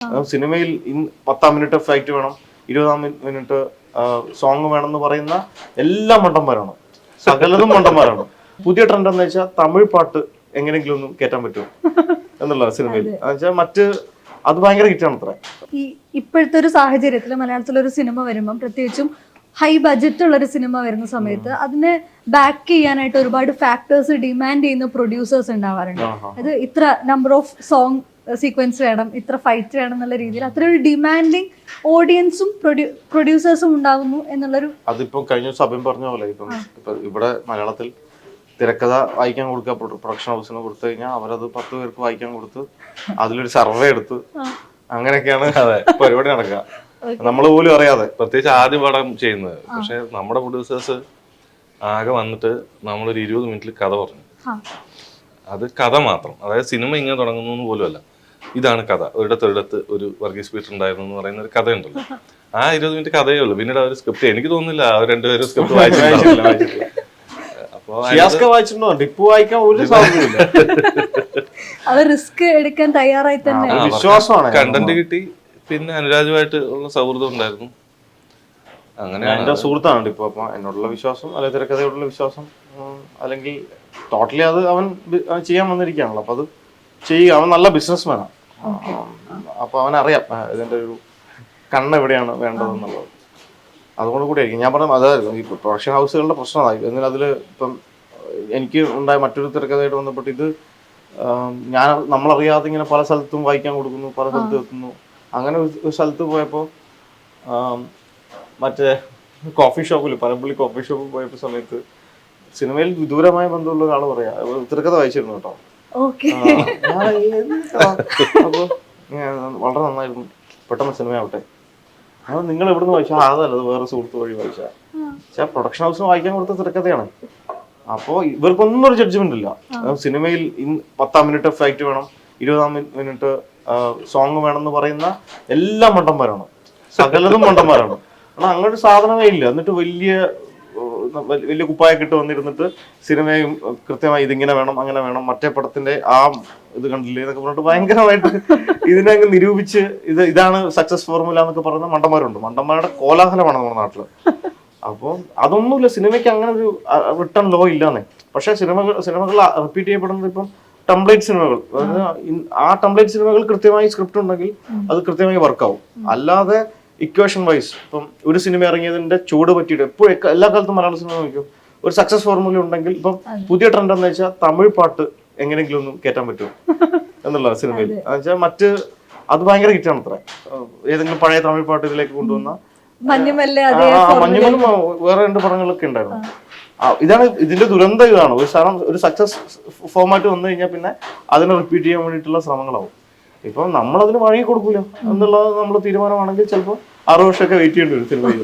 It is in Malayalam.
സിനിമയിൽ 10-ാം മിനിറ്റ് ഫൈറ്റ് വേണം, 20-ാം മിനിറ്റ് സോങ് വേണം എന്ന് പറയുന്ന എല്ലാ മണ്ടന്മാരാണ്, സകലതും മണ്ടന്മാരാണ്. പുതിയ ട്രെൻഡ് എന്ന് വെച്ചാൽ തമിഴ് പാട്ട് എങ്ങനെയെങ്കിലും ഒന്നും കയറ്റാൻ പറ്റുമോ എന്നുള്ള സിനിമയിൽ എന്നുവെച്ചാൽ മറ്റ് അത് ഭയങ്കര ഹിറ്റാണ് അത്ര. ഈ ഇപ്പോഴത്തെ ഒരു സാഹചര്യത്തിൽ മലയാളത്തിലൊരു സിനിമ വരുമ്പം, പ്രത്യേകിച്ചും ഹൈ ബഡ്ജറ്റ് ഉള്ള ഒരു സിനിമ വരുന്ന സമയത്ത് അതിനെ ബാക്ക് ചെയ്യാനായിട്ട് ഒരുപാട് ഫാക്ടേഴ്സ് ഡിമാൻഡ് ചെയ്യുന്ന പ്രൊഡ്യൂസേഴ്സ് ഉണ്ടാവാറുണ്ട്. അത് ഇത്ര നമ്പർ ഓഫ് സോങ് സീക്വൻസ് വേണം, ഇത്ര ഫൈറ്റ് വേണം എന്നുള്ള രീതിയിൽ അത്ര ഒരു ഡിമാൻഡിങ് ഓഡിയൻസും പ്രൊഡ്യൂസേഴ്സും ഉണ്ടാവുന്നു എന്നുള്ളൊരു. അതിപ്പോ കഴിഞ്ഞ ദിവസം അഭിം പറഞ്ഞ പോലെ ഇപ്പം ഇവിടെ മലയാളത്തിൽ തിരക്കഥ വായിക്കാൻ കൊടുക്കുക, പ്രൊഡക്ഷൻ ഹൗസിന് കൊടുത്തു കഴിഞ്ഞാൽ അവരത് 10 പേർക്ക് വായിക്കാൻ കൊടുത്ത് അതിലൊരു സർവേ എടുത്ത് അങ്ങനെയൊക്കെയാണ് പരിപാടി നടക്കുക, നമ്മൾ പോലും അറിയാതെ. പ്രത്യേകിച്ച് ആദ്യ പടം ചെയ്യുന്നത്. പക്ഷെ നമ്മുടെ പ്രൊഡ്യൂസേഴ്സ് ആകെ വന്നിട്ട് നമ്മളൊരു 20 മിനിറ്റിൽ കഥ പറഞ്ഞു. അത് കഥ മാത്രം, അതായത് സിനിമ ഇങ്ങനെ തുടങ്ങുന്നു പോലും അല്ല, ഇതാണ് കഥ. ഒരിടത്ത് ഒരു വർഗീസ് പീറ്റർ ഉണ്ടായിരുന്നു എന്ന് പറയുന്ന ഒരു കഥയുണ്ടല്ലോ, ആ 20 മിനിറ്റ് കഥയേ ഉള്ളൂ. പിന്നീട് അവർ സ്ക്രിപ്റ്റ്, എനിക്ക് തോന്നുന്നില്ല അവർ രണ്ടുപേരും സ്ക്രിപ്റ്റ് വായിച്ചിട്ടില്ല. ടിപ്പു വായിക്കാൻ ഒരു സാധ്യതയില്ല. അത് റിസ്ക് എടുക്കാൻ തയ്യാറായി തന്നെ വിശ്വാസമാണ്. കണ്ടന്റ് കിട്ടി, പിന്നെ അനുരാജുമായിട്ട് ഉള്ള സൗഹൃദം ഉണ്ടായിരുന്നു. അങ്ങനെ എന്റെ സുഹൃത്താണ് ടിപ്പു. അപ്പൊ എന്നോടുള്ള വിശ്വാസം, അല്ലെങ്കിൽ തിരക്കഥയോടുള്ള വിശ്വാസം, അല്ലെങ്കിൽ ടോട്ടലി അത് അവൻ ചെയ്യാൻ വന്നിരിക്കുകയാണല്ലോ. അപ്പൊ അത് ചെയ്യുക. അവൻ നല്ല ബിസിനസ്മാനാണ്. അപ്പൊ അവനറിയാം ഇതിന്റെ ഒരു കണ്ണ് എവിടെയാണ് വേണ്ടതെന്നുള്ളത്. അതുകൊണ്ട് കൂടി ആയിരിക്കും ഞാൻ പറഞ്ഞത്. അതായത് ഈ പ്രൊഡക്ഷൻ ഹൗസുകളുടെ പ്രശ്നം അതായി. എന്നാൽ അതിൽ ഇപ്പം എനിക്ക് ഉണ്ടായ മറ്റൊരു തിരക്കഥയായിട്ട് ബന്ധപ്പെട്ട് ഇത് നമ്മളറിയാതെ ഇങ്ങനെ പല സ്ഥലത്തും വായിക്കാൻ കൊടുക്കുന്നു, പല സ്ഥലത്തും എത്തുന്നു. അങ്ങനെ ഒരു സ്ഥലത്ത് പോയപ്പോൾ മറ്റേ കോഫി ഷോപ്പിൽ, പനമ്പള്ളി കോഫി ഷോപ്പിൽ പോയപ്പോൾ സമയത്ത് സിനിമയിൽ വിദൂരമായ ബന്ധമുള്ള ഒരാൾ പറയാ തിരക്കഥ വായിച്ചിരുന്നു കേട്ടോ. അപ്പോൾ വളരെ നന്നായിരുന്നു, പെട്ടെന്ന് സിനിമയാവട്ടെ. അത് നിങ്ങൾ എവിടുന്ന് വായിച്ചാൽ അതല്ല, അത് വേറെ സുഹൃത്ത് വഴി വായിച്ചാൽ. പക്ഷെ പ്രൊഡക്ഷൻ ഹൗസിന് വായിക്കാൻ കൊടുത്ത തിരക്കഥയാണ്. അപ്പോൾ ഇവർക്കൊന്നും ഒരു ജഡ്ജ്മെന്റ് ഇല്ല. സിനിമയിൽ 10-ാം മിനിറ്റ് ഫൈറ്റ് വേണം, 20-ാം മിനിറ്റ് സോങ് വേണം എന്ന് പറയുന്ന എല്ലാ മണ്ടന്മാരാണ്, സകലതും മണ്ടന്മാരാണ്. കാരണം അങ്ങനെ ഒരു സാധനമേ ഇല്ല. എന്നിട്ട് വലിയ കുപ്പായൊക്കെ ഇട്ട് വന്നിരുന്നിട്ട് സിനിമയും കൃത്യമായി ഇതിങ്ങനെ വേണം, അങ്ങനെ വേണം, മറ്റേ പടത്തിന്റെ ആ ഇത് കണ്ടില്ലേ എന്നൊക്കെ പറഞ്ഞിട്ട് ഭയങ്കരമായിട്ട് ഇതിനെ അങ്ങ് നിരൂപിച്ച് ഇതാണ് സക്സസ് ഫോർമുല എന്നൊക്കെ പറയുന്ന മണ്ടന്മാരുണ്ട്. മണ്ടന്മാരുടെ കോലാഹലമാണ് നമ്മുടെ നാട്ടില്. അപ്പോൾ അതൊന്നുമില്ല, സിനിമയ്ക്ക് അങ്ങനെ ഒരു റിട്ടേൺ ലോ ഇല്ലാന്നേ. പക്ഷെ സിനിമകൾ റിപ്പീറ്റ് ചെയ്യപ്പെടുന്നത് ഇപ്പം ടെംപ്ലേറ്റ് സിനിമകൾ, ആ ടെംപ്ലേറ്റ് സിനിമകൾ കൃത്യമായി സ്ക്രിപ്റ്റ് ഉണ്ടെങ്കിൽ അത് കൃത്യമായി വർക്കാവും. അല്ലാതെ ഇക്വേഷൻ വൈസ് ഇപ്പം ഒരു സിനിമ ഇറങ്ങിയതിന്റെ ചൂട് പറ്റിയിട്ട് എപ്പോഴും എല്ലാ കാലത്തും മലയാള സിനിമ നോക്കും ഒരു സക്സസ് ഫോർമുല ഉണ്ടെങ്കിൽ ഇപ്പം പുതിയ ട്രെൻഡ് എന്ന് വെച്ചാൽ തമിഴ് പാട്ട് എങ്ങനെയെങ്കിലും ഒന്നും കയറ്റാൻ പറ്റുമോ എന്നുള്ള സിനിമയിൽ എന്നുവെച്ചാൽ മറ്റ് അത് ഭയങ്കര ഹിറ്റാണ് അത്ര. ഏതെങ്കിലും പഴയ തമിഴ് പാട്ട് ഇതിലേക്ക് കൊണ്ടുവന്ന മഞ്ഞുമലും വേറെ 2 പടങ്ങളൊക്കെ ഉണ്ടായിരുന്നു. ഇതാണ് ഇതിന്റെ ദുരന്തം. ഇതാണ് ഒരു സാധനം, ഒരു സക്സസ് ഫോർമാറ്റ് വന്നു കഴിഞ്ഞാൽ പിന്നെ അതിനെ റിപ്പീറ്റ് ചെയ്യാൻ വേണ്ടിയിട്ടുള്ള ശ്രമങ്ങളാവും. ഇപ്പം നമ്മളതിന് വഴങ്ങി കൊടുക്കൂല എന്നുള്ളത് നമ്മൾ തീരുമാനമാണെങ്കിൽ ചിലപ്പോൾ 6 വർഷമൊക്കെ വെയിറ്റ് ചെയ്യേണ്ടി വരും സിനിമയിൽ.